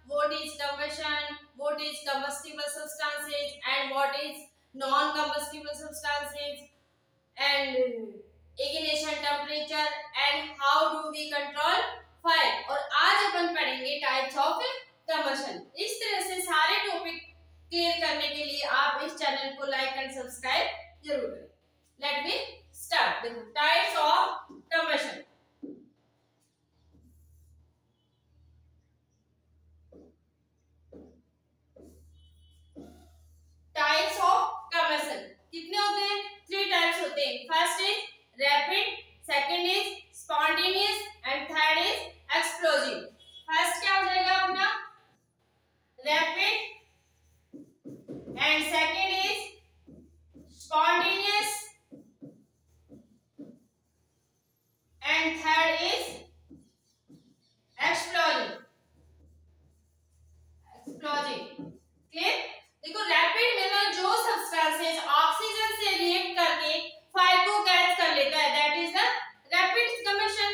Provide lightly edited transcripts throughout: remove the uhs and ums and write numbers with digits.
what is combustion, what is combustible substances and what is non combustible substances, and ignition temperature and how do we control fire। और आज अपन पढ़ेंगे types of combustion. इस तरह से सारे topic clear करने के लिए आप इस चैनल को लाइक एंड सब्सक्राइब जरूर करें। Let me start. देखो types of combustion. Types of combustion कितने होते हैं? 3 टाइप्स होते हैं। First is rapid, second is spontaneous and third is explosive. First क्या हो जाएगा अपना? Rapid and second is spontaneous and third is explosive. Clear? देखो रैपिड में ना जो सब्सटेंसेस ऑक्सीजन से रिएक्ट करके फायर को कैच कर लेता है that is the rapid combustion.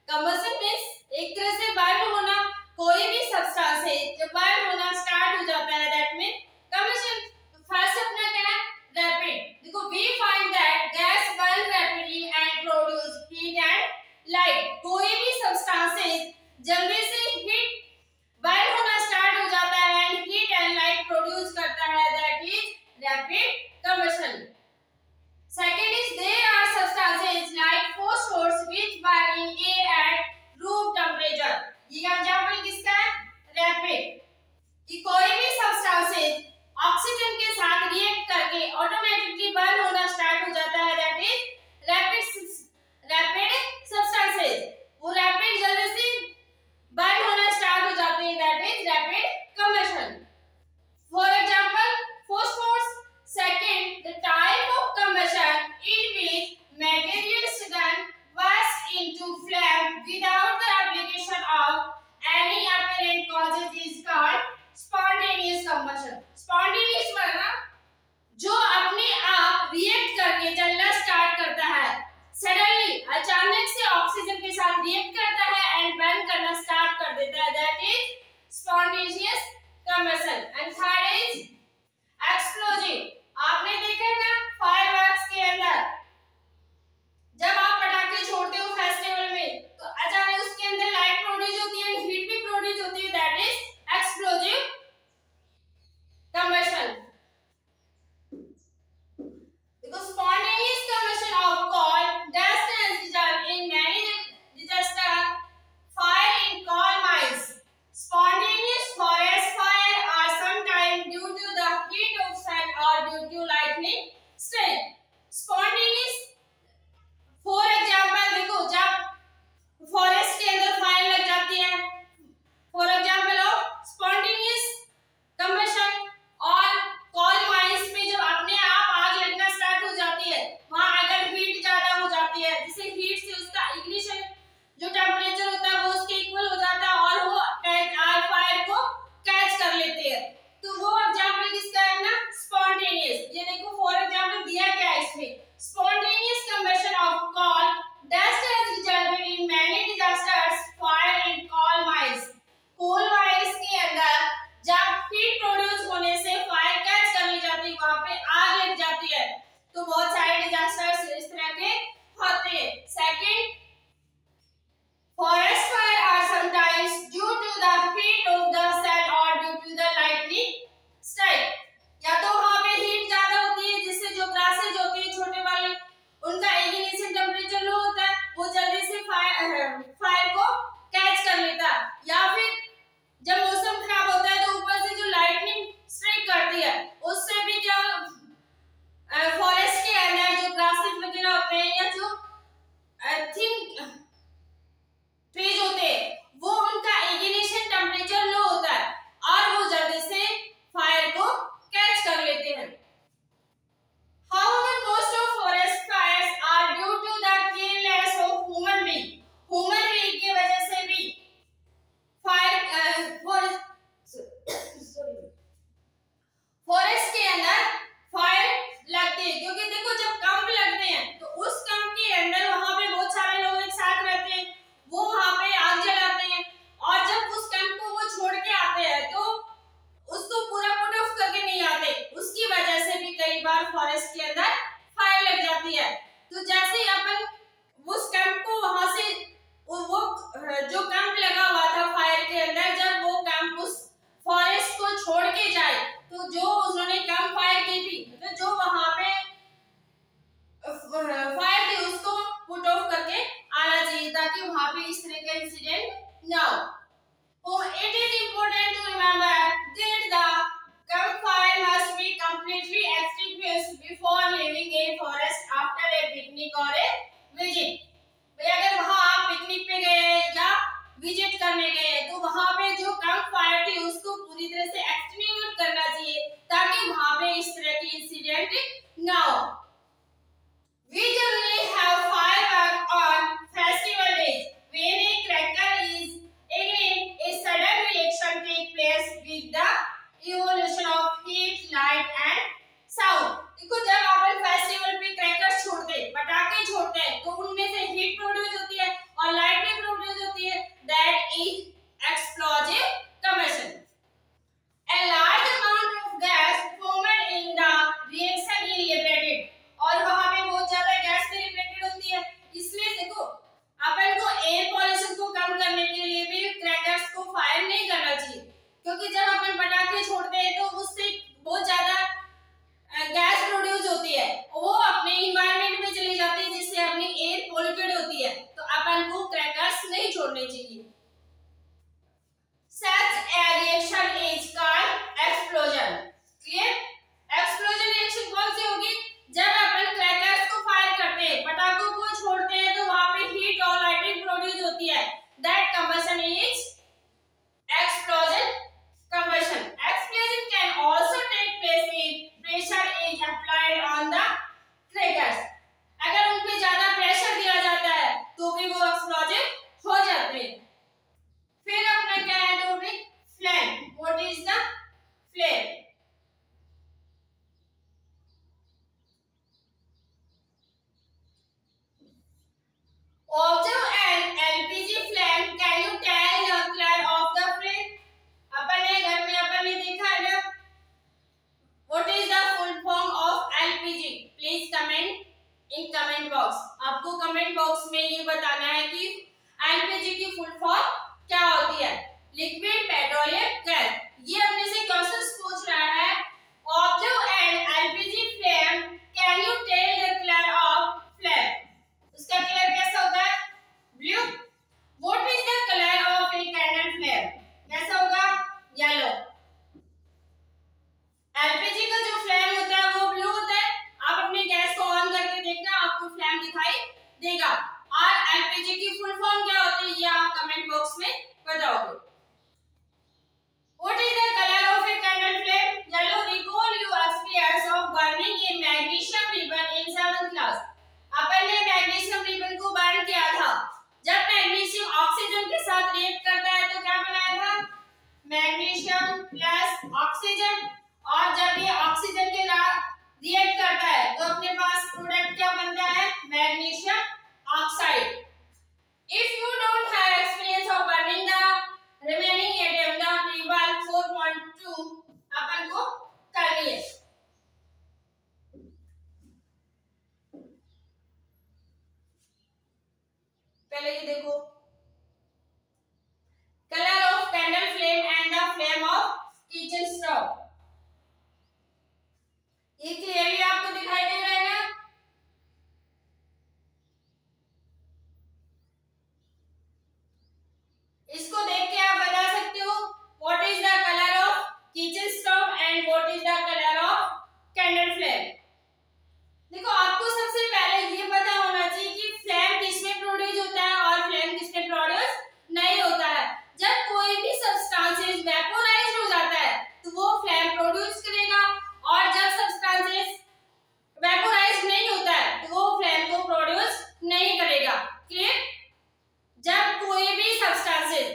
Combustion means एक तरह से बर्न होना। कोई भी सब्सटेंस है जब बर्न होना स्टार्ट हो जाता है दैट मीन कंबशन। तो फर्स्ट अपना क्या है? रैपिड। देखो we find that gas burn rapidly and produce heat and light. कोई भी सब्सटेंसेस जल्दी से हीट बर्न होना स्टार्ट हो जाता है and heat and light produce करता है that is rapid combustion. Second is there are substances like phosphorus which burn in air at room temperature. ये एग्जांपल किसका है? रैपिड। कि कोई भी सब्सटेंसेस ऑक्सीजन के साथ रिएक्ट करके ऑटोमेटिकली बर्न होना स्टार्ट हो जाता है दैट इज रैपिड सब्सटेंसेस। वो रैपिड जल्दी से बर्न होना स्टार्ट हो जाते हैं that is rapid combustion. For example phosphorus। second, the type of combustion in which materials burst into flame without the application of any apparent causes is called spontaneous combustion। spontaneous मतलब जो अपने आप react करके जलना start करता है, suddenly अचानक से ऑक्सीजन के साथ रिएक्ट करता है एंड बर्न करना स्टार्ट कर देता है that is spontaneous combustion। And third is explosive. आपने देखा है ना फायरवर्क्स के अंदर जब आप पटाखे छोड़ते हो फेस्टिवल में तो अचानक उसके अंदर लाइट प्रोड्यूस होती है, हीट भी प्रोड्यूस होती है दैट इज एक्सप्लोजिव कंबशन। देखो spontaneous combustion of coal, dust and result in many disaster fire in coal mines, spontaneous forest fire or some जो उन्होंने कम फायर की थी, मतलब जो वहां पे फायर थी उसको पुट ऑफ करके आना चाहिए ताकि वहां पे इस तरह का इंसिडेंट ना हो। So it is important to remember that the campfire must be completely extinguished before leaving a forest after a picnic or a visit. भाई अगर वहां आप पिकनिक पे गए या विजिट करने गए तो वहां पे जो कैंप फायर थी उसको पूरी तरह से एक्सटिंग्विश करना चाहिए ताकि वहां पे इस तरह की इंसिडेंट ना हो। We generally have fireworks on festival days. When a cracker is ignited, a sudden reaction takes place with the evolution of heat, light and sound. देखो जब अपन फेस्टिवल पे क्रैकर्स छोड़ते हैं, पटाखे छोड़ते हैं, तो उनमें से हीट प्रोड्यूस होती है और लाइट भी प्रोड्यूस होती है। That is explosive combustion. A large amount of gas formed in the reaction is liberated. और वहां पे बहुत ज्यादा गैस से रिफ्लेक्टेड होती है, इसलिए देखो अपन को एयर पॉल्यूशन को कम करने के लिए भी क्रैकर्स को फायर नहीं करना चाहिए, क्योंकि जब अपन पटाखे छोड़ते हैं तो उससे बहुत ज्यादा गैस प्रोड्यूस होती है, वो अपने एनवायरनमेंट में चली जाती है जिससे अपनी एयर पॉल्यूटेड होती है, तो अपन को क्रैकर्स नहीं छोड़ने चाहिए। Such a reaction is called explosion. Clear? Explosion reaction कौन सी होगी? जब अपन क्रैकर्स को फायर करते हैं, पटाखों को छोड़ते हैं तो वहां पे हीट और लाइटिंग प्रोड्यूस होती है। That combustion is explosion combustion. Explosion can also take place if pressure is applied on the crackers. अगर उन पे ज्यादा प्रेशर दिया जाता है तो भी वो एक्सप्लोजन हो जाते हैं। फिर अपना क्या है topic? Flame. What is the flame? Observe an LPG flame. Can you tell the color of the flame? अपन ने घर में अपन ने देखा है ना? What is the full form of LPG? Please comment in comment box. आपको comment box में ये बताना है कि LPG की full form क्या होती है? Liquid Petroleum Gas. ये अपने से क्वेश्चंस पूछ रहा है। Observe an LPG flame. Can you tell the color of flame? उसका कलर कैसा होता है? Blue. What is the color of a candle flame? कैसा होगा? येलो. एलपीजी का जो फ्लेम होता है वो ब्लू होता है। आप अपने गैस को ऑन करके देखना, आपको फ्लेम दिखाई देगा। और एलपीजी की फुल फॉर्म क्या होती है ये आप कमेंट बॉक्स में बताओगे। What is the color of a candle flame? Yellow. Recall your experience of burning a magnesium ribbon in 7th class. अपन ने मैग्नीशियम रिबन को बर्न किया था। जब मैग्नीशियम ऑक्सीजन के साथ रिएक्ट करता है तो क्या बनाया था? Magnesium plus oxygen. और जब ये ऑक्सीजन के साथ रिएक्ट करता है तो अपने पास प्रोडक्ट क्या बनता है? Magnesium oxide. If you don't have experience of burning the remaining atom, the table 4.2 अपन को करनी है। पहले ये देखो, colour of candle flame and the flame of kitchen stove. ये क्लियरली आपको दिखाई दे रहा है ना? इसको देख के आप बता सकते हो what is the colour of kitchen stove and what is the colour of candle flame. देखो आपको सबसे पहले ये पता होना चाहिए कि फ्लेम किसमें प्रोड्यूस होता है और फ्लेम किसमें प्रोड्यूस नहीं होता है। जब कोई भी सब्सटेंसेस वेपोराइज्ड हो जाता है तो वो फ्लेम प्रोड्यूस करेगा, और जब सब्सटेंसेस वेपोराइज्ड नहीं होता है तो वो फ्लेम को प्रोड्यूस नहीं करेगा। क्लियर? जब कोई भी सब्सटेंसेस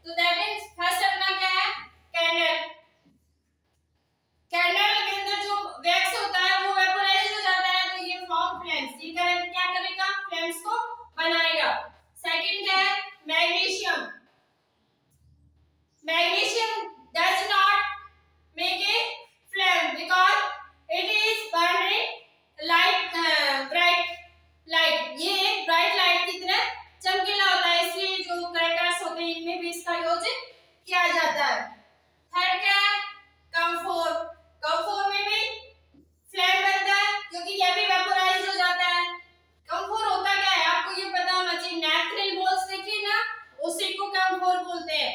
तो दैट मींस फर्स्ट अपना क्या है, कैंडल। कैंडल के अंदर जो वैक्स होता है वो वेपोराइज हो जाता है, तो ये फॉर्म फ्लेम्स। ये क्या करेगा, फ्लेम्स को बनाएगा। सेकंड क्या है, magnesium. Magnesium does not make a flame because it is burning light, bright light। ये एक ब्राइट लाइट की तरह चमकीला होता है, इसलिए जो क्रैकर्स होते हैं इनमें भी इसका यूज किया जाता है। थर्ड क्या है, कंफोर। कंफोर में भी फ्लेम बनता है क्योंकि ये भी वेपोराइज हो जाता है। कंफोर होता क्या है आपको ये पता होना चाहिए। नेथ्रिल बॉल्स देखिए ना, उसी को कंफोर बोलते हैं।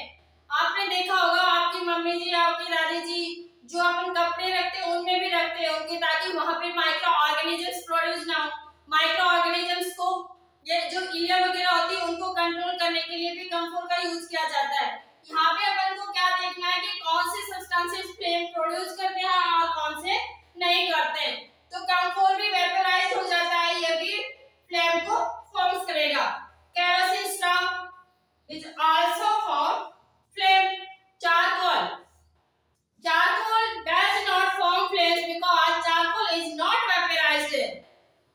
आपने देखा होगा आपकी मम्मी जी, आपकी दादी जी जो अपन कपड़े रखते हैं उनमें भी रखते हैं उनके, ताकि वहां पे माइक्रो ऑर्गेनिजम्स प्रोड्यूस ना हो। माइक्रो ऑर्गेनिजम्स को, ये जो इलिया वगैरह होती है उनको कंट्रोल करने के लिए भी कंफोर का यूज किया जाता है। यहाँ पे अपन को क्या देखना है कि कौन से सब्सटेंसेस फ्लेम प्रोड्यूस करते हैं और कौन से नहीं करते हैं। तो कंफोर भी वेपोराइज हो जाता है, ये भी फ्लेम को फॉर्म करेगा। Kerosene stove is also form flame. Charcoal, charcoal does not form flames because charcoal is not vaporized।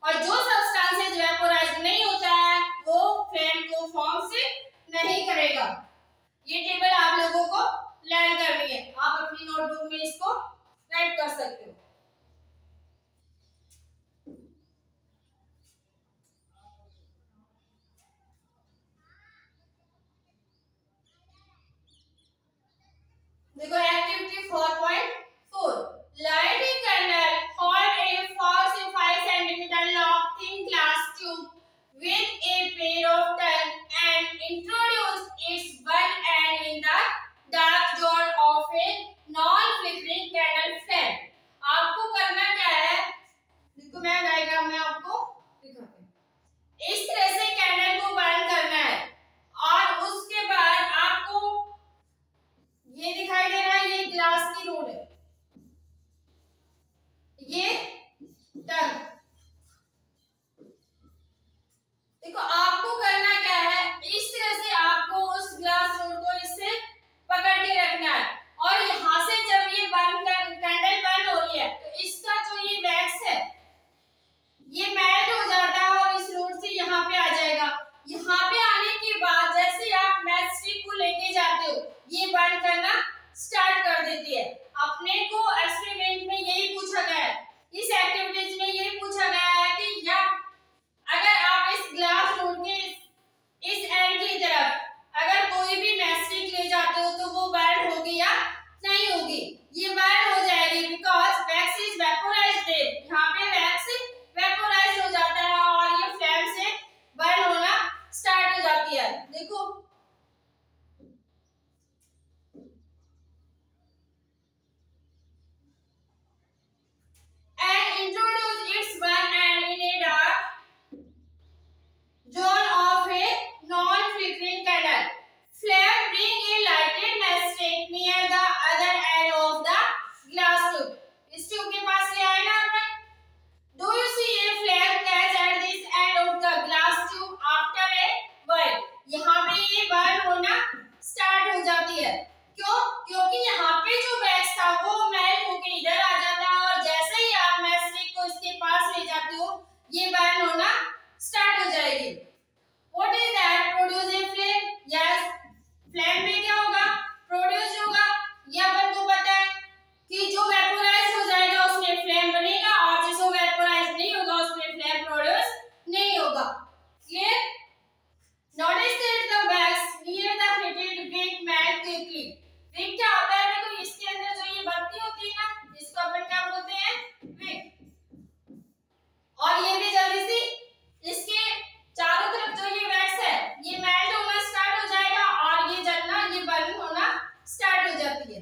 और जो सब्सटेंसेस वेपोराइज नहीं होता है वो फ्लेम को फॉर्म से नहीं करेगा। ये टेबल आप लोगों को लर्न करनी है, आप अपनी नोटबुक में इसको राइट कर सकते हो। देखो activity 4.4, light a candle, hold a 4 to 5 centimeter long thin glass tube with a pair of tongue and introduce its one end in the dark zone of a non-flickering candle flame। आपको करना क्या है, देखो मैं diagram में आपको दिखाती हूँ। इस तरह से कैंडल को बर्न करना है और उसके बाद आपको ये दिखाई दे रहा है, ये ग्लास की रोड है, ये टंग। देखो आपको करना क्या है, इस तरह से आपको उस ग्लास रोड को इससे पकड़ के रखना है और यहां से जब ये कैंडल बर्न हो रही है तो इसका जो ये वैक्स है ये मेल्ट हो जाता है और इस रोड से यहाँ पे आ जाएगा। यहाँ पे आने के बाद जैसे आप मैच स्टिक को लेके जाते हो ये बर्न करना स्टार्ट कर देती है। अपने को एक्सपेरिमेंट में यही पूछा गया है, इस एक्टिविटीज में यही पूछा गया है कि या अगर आप इस ग्लास रोड के इस एंड की तरफ अगर कोई भी मैस्टिक ले जाते हो तो वो बर्न होगी या नहीं होगी। ये बर्न हो जाएगी बिकॉज वैक्स इज वेपोराइज्ड। यहाँ पे वैक्स वेपोराइज हो जाता है और ये फ्लेम से बर्न होना स्टार्ट हो जाती है। देखो and introduce its one end in a dark zone of a non-flickering candle flame, bring a lighted matchstick near the other end of the glass tube। इस ट्यूब के पास ले आए ना आपने। Do you see a flame catch at this end of the glass tube after a while? यहाँ पे ये burn होना स्टार्ट हो जाती है। क्यों? क्योंकि यहाँ पे जो वैक्स था वो मेल्ट होके इधर आ जाता है और जैसे ही आप मैस्टिक को इसके पास ले जाते हो ये बर्न होना स्टार्ट हो जाएगी। What is that? Produce a flame? Yes, flame में क्या होगा, प्रोड्यूस होगा। ये अपन को पता है कि जो वेपोराइज हो जाएगा उसमें फ्लेम बनेगा और जिसको वेपोराइज नहीं होगा उसमें फ्लेम प्रोड्यूस नहीं होगा। Clear? Notice that the wax near the heated wick melt quickly। Wick क्या होता है, देखो इसके अंदर जो ये बत्ती होती है ना इसको अपन क्या बोलते हैं, विक। और ये भी जल्दी से इसके चारों तरफ जो ये वैक्स है ये मेल्ट होना स्टार्ट हो जाएगा और ये जलना, ये बर्न होना स्टार्ट हो जाती है।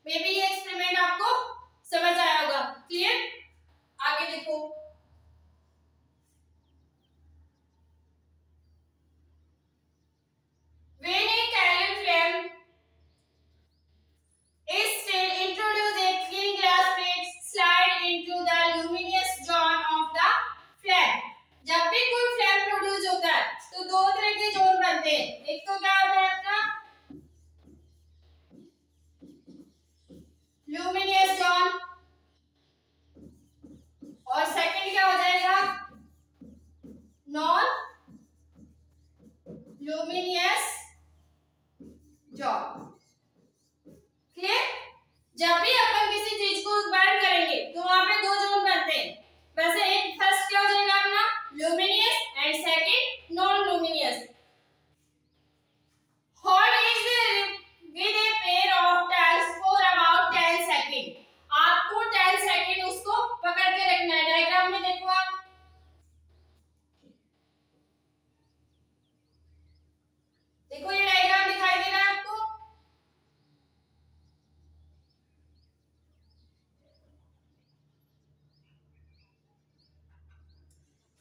मे बी ये एक्सपेरिमेंट आपको समझ आया होगा। क्लियर? आगे देखो when a candle flame is still, introduce a clean glass plate, slide into the luminous zone of the flame। जब भी कोई फ्लेम प्रोड्यूस होता है तो दो तरह के जोन बनते हैं। एक तो क्या होता है आपका ल्यूमिनियस जॉन, और सेकंड क्या हो जाएगा, नॉन ल्यूमिनियस जॉन। क्लियर? जब भी अपन किसी चीज को बाइंड करेंगे तो वहां पे दो जोन बनते हैं। वैसे एक फर्स्ट क्या हो जाएगा अपना luminous and second non luminous. Hold is with a pair of tails for about 10 second. आपको 10 सेकेंड उसको पकड़ के रखना है। डायग्राम में देखो आप, देखो ये डायग्राम दिखाई दे रहा है आपको।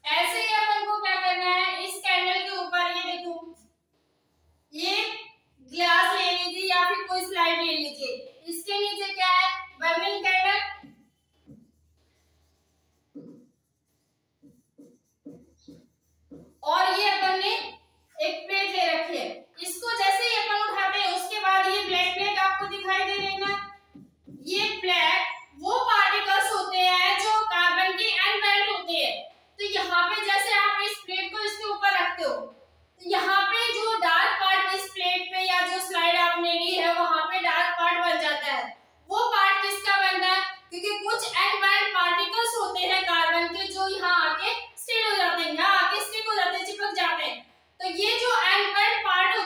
ऐसे ही अपन को क्या करना है, इस कैंडल के ऊपर ये देखो, ये ग्लास ले लीजिए या फिर कोई स्लाइड ले लीजिए, इसके नीचे क्या है, बर्निंग कैंडल, और ये अपन ने एक प्लेट ले रखी है। इसको जैसे ही अपन उठाते हैं उसके बाद ये ब्लैक ब्लैक आपको दिखाई दे रहे हैं ना, ये ब्लैक वो पार्टिकल्स होते हैं जो कार्बन के अनबैलेंस होते हैं। तो यहाँ पे जैसे आप इस प्लेट को इसके ऊपर रखते हो तो यहाँ पे जो डार्क पार्ट इस प्लेट पे या जो स्लाइड आपने ली है वहां पे डार्क पार्ट बन जाता है। वो पार्ट किसका बनता है, क्योंकि कुछ अनबैलेंस पार्टिकल्स होते हैं कार्बन के जो यहाँ आके स्टिक हो जाते हैं, यहाँ आके स्टिक हो जाते हैं, चिपक जाते हैं। तो ये जो अनबैलेंस पार्ट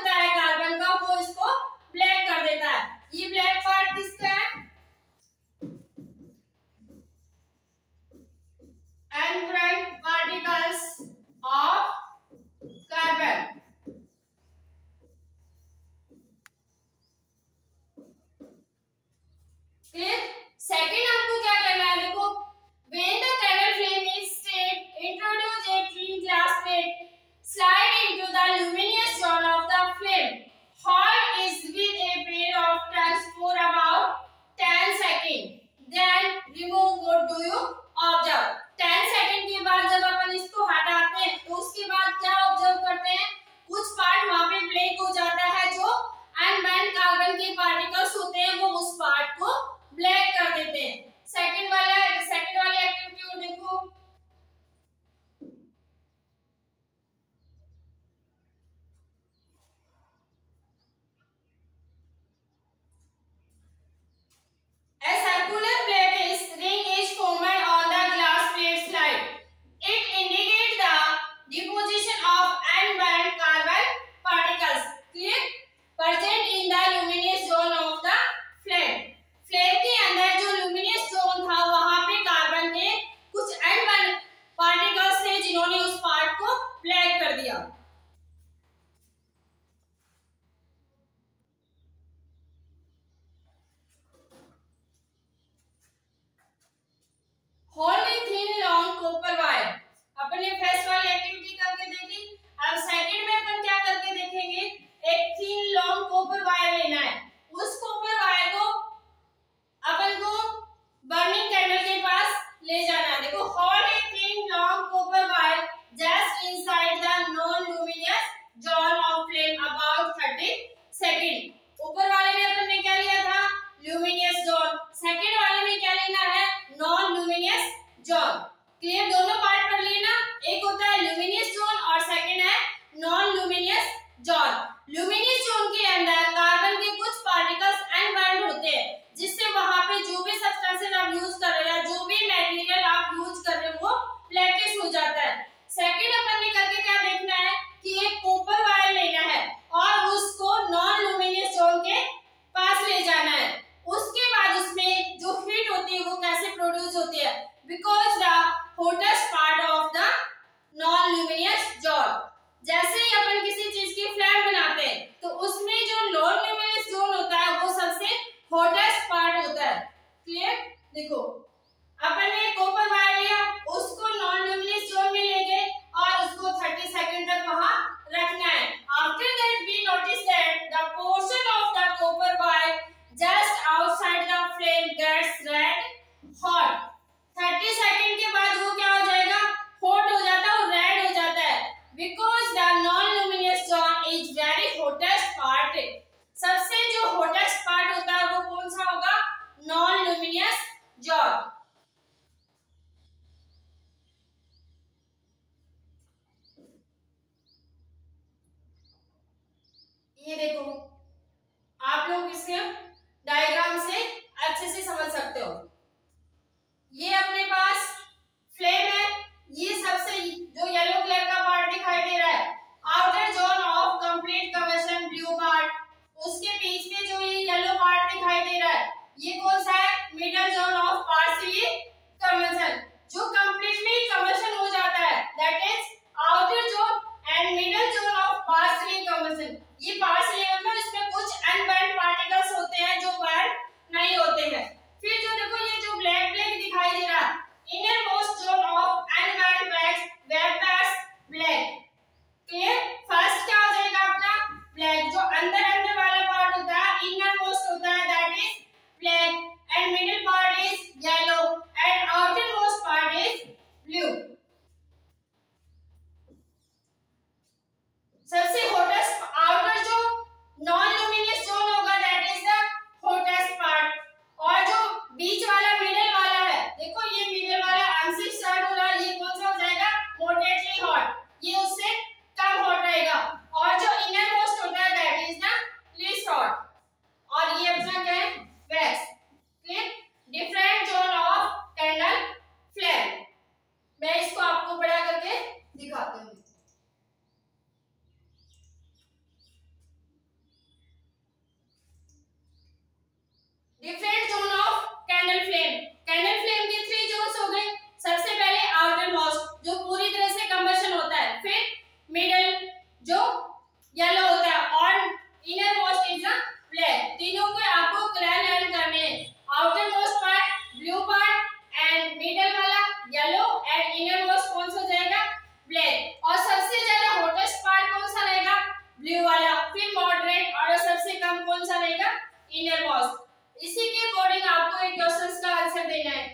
देना है।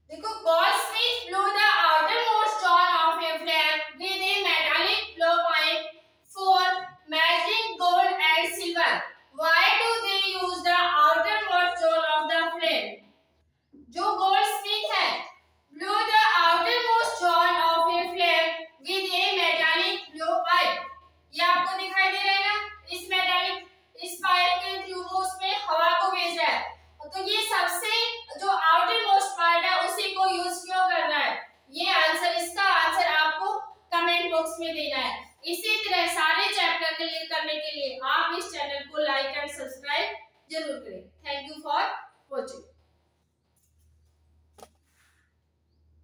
देखो goldsmith blew the outermost john of a flame with a metallic blowpipe for measuring gold and silver. Why do they use the outermost john of the flame? जो goldsmith है blew the outermost john of a flame with a metallic blowpipe. ये आपको दिखाई दे रहा है ना, इस pipe के थ्रू वो उसमें हवा को भेज रहा है। तो ये सबसे जो आउटर मोस्ट पार्ट है उसी को यूज क्यों कर रहा है, ये आंसर, इसका आंसर आपको कमेंट बॉक्स में देना है। इसी तरह सारे चैप्टर क्लियर करने के लिए आप इस चैनल को लाइक एंड सब्सक्राइब जरूर करें। Thank you for watching.